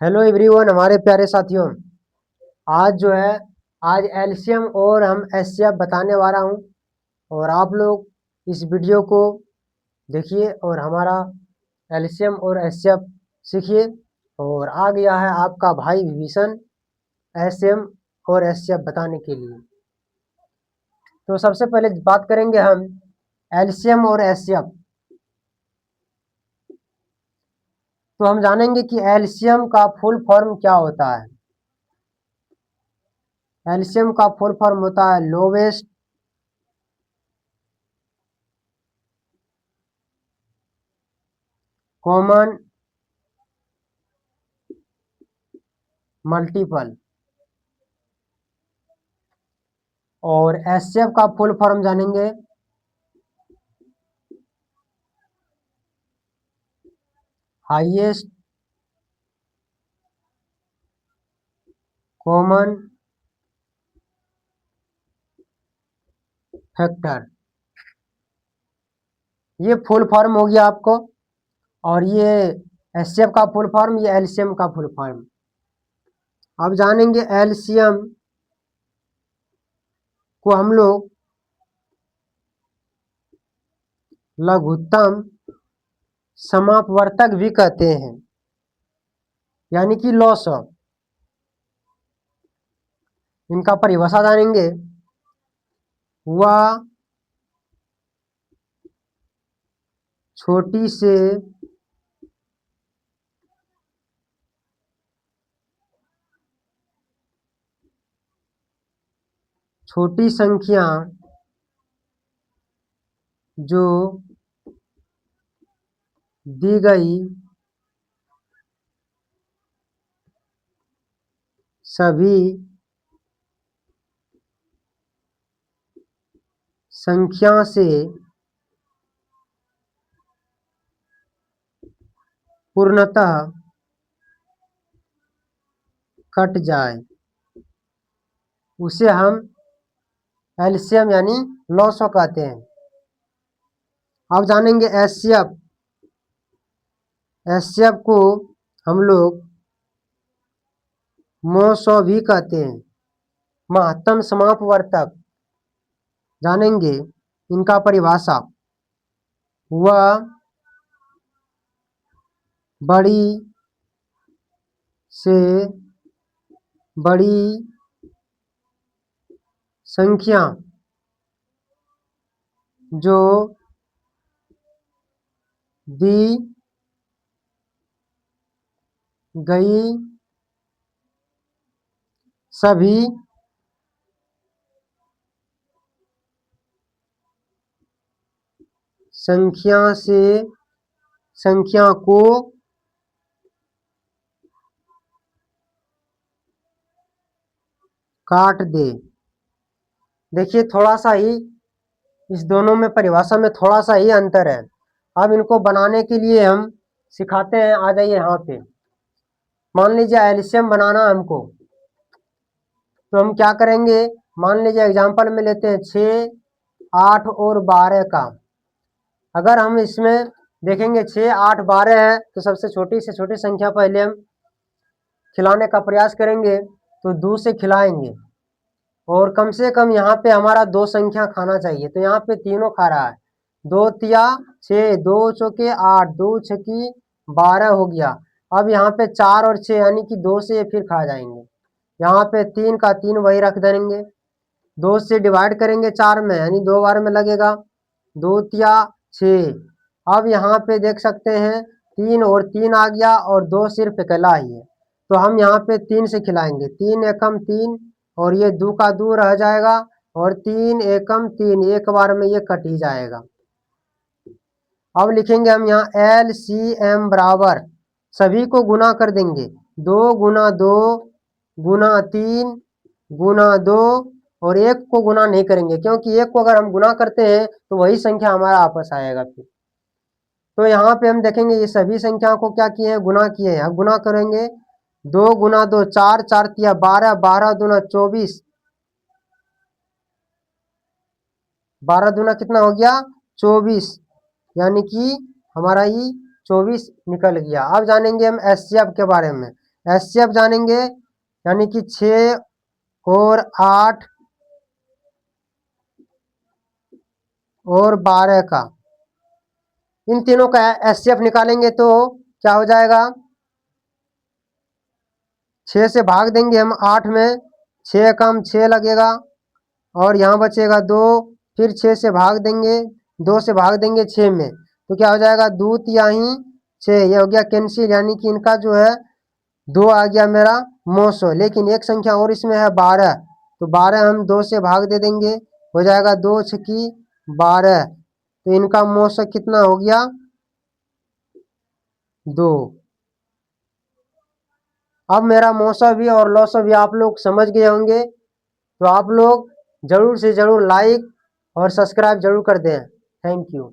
Hello everyone, हमारे प्यारे साथियों। आज जो है आज एलसीएम और हम एचसीएफ बताने वाला हूँ। और आप लोग इस वीडियो को देखिए और हमारा एलसीएम और एचसीएफ सीखिए। और आ गया है आपका भाई विभीषण एलसीएम और एचसीएफ बताने के लिए। तो सबसे पहले बात करेंगे हम एलसीएम और एचसीएफ। तो हम जानेंगे कि एलसीएम का फुल फॉर्म क्या होता है। एलसीएम का फुल फॉर्म होता है लोवेस्ट कॉमन मल्टीपल। और एचसीएफ का फुल फॉर्म जानेंगे हाईएस्ट कॉमन फैक्टर। ये फुल फॉर्म हो गया आपको। और ये एचसीएफ का फुल फॉर्म, ये एलसीएम का फुल फॉर्म। अब जानेंगे एलसीएम को हम लोग लघुत्तम समापवर्तक भी कहते हैं, यानी कि लॉसअ। इनका परिभाषा जानेंगे। वह छोटी से छोटी संख्या जो दी गई सभी संख्या से पूर्णतः कट जाए उसे हम एलसीएम यानी लॉसअ कहते हैं। अब जानेंगे एचसीएफ। एचसीएफ को हम लोग मॉसअ भी कहते हैं, महत्तम समापवर्तक। जानेंगे इनका परिभाषा। वह बड़ी से बड़ी संख्या जो दी गई सभी संख्या को काट दे। देखिए, थोड़ा सा ही इस दोनों में परिभाषा में थोड़ा सा ही अंतर है। अब इनको बनाने के लिए हम सिखाते हैं। आ जाइए यहाँ पे। मान लीजिए एलसीएम बनाना है हमको, तो हम क्या करेंगे। मान लीजिए एग्जांपल में लेते हैं 6, 8 और 12 का। अगर हम इसमें देखेंगे 6, 8, 12 है, तो सबसे छोटी से छोटी संख्या पहले हम खिलाने का प्रयास करेंगे, तो 2 से खिलाएंगे। और कम से कम यहाँ पे हमारा 2 संख्या खाना चाहिए, तो यहाँ पे तीनों खा रहा है। 2 तिया 6, 2 चौके 8, 2 छकी 12 हो गया। अब यहाँ पे 4 और 6 यानी कि 2 से फिर खा जाएंगे। यहाँ पे 3 का 3 वही रख देंगे। 2 से डिवाइड करेंगे 4 में, यानी 2 बार में लगेगा। 2 तिया 6। अब यहाँ पे देख सकते हैं 3 और 3 आ गया और 2 सिर्फ अकेला ही है, तो हम यहाँ पे 3 से खिलाएंगे। 3 एकम 3 और ये 2 का 2 रह जाएगा। और 3 एकम 3, एक बार में ये कट ही जाएगा। अब लिखेंगे हम यहाँ एलसीएम बराबर, सभी को गुना कर देंगे। 2 गुना 2 गुना 3 गुना 2। और एक को गुना नहीं करेंगे, क्योंकि एक को अगर हम गुना करते हैं तो वही संख्या हमारा आपस आएगा फिर। तो यहाँ पे हम देखेंगे ये सभी संख्या को क्या किए हैं, गुना किए हैं। अब गुना करेंगे। 2 गुना 2 4, 4 तिया 12, 12 दूना 24। 12 दूना कितना हो गया, 24। यानी कि हमारा ही 24 निकल गया। अब जानेंगे हम एचसीएफ के बारे में। एचसीएफ जानेंगे, यानी कि 6 और 8 और 12 का, इन तीनों का एचसीएफ निकालेंगे तो क्या हो जाएगा, 6 से भाग देंगे हम 8 में, 6 कम 6 लगेगा और यहाँ बचेगा 2, फिर 6 से भाग देंगे, 2 से भाग देंगे 6 में, तो क्या हो जाएगा, 2 तिहाई 6, ये हो गया कैंसिल, यानी कि इनका जो है 2 आ गया मेरा मौसो। लेकिन एक संख्या और इसमें है 12, तो 12 हम 2 से भाग दे देंगे, हो जाएगा 2 छकी 12, तो इनका मौसो कितना हो गया, 2। अब मेरा मौसा भी और लौसा भी आप लोग समझ गए होंगे, तो आप लोग जरूर से जरूर लाइक और सब्सक्राइब जरूर कर दें। Thank you.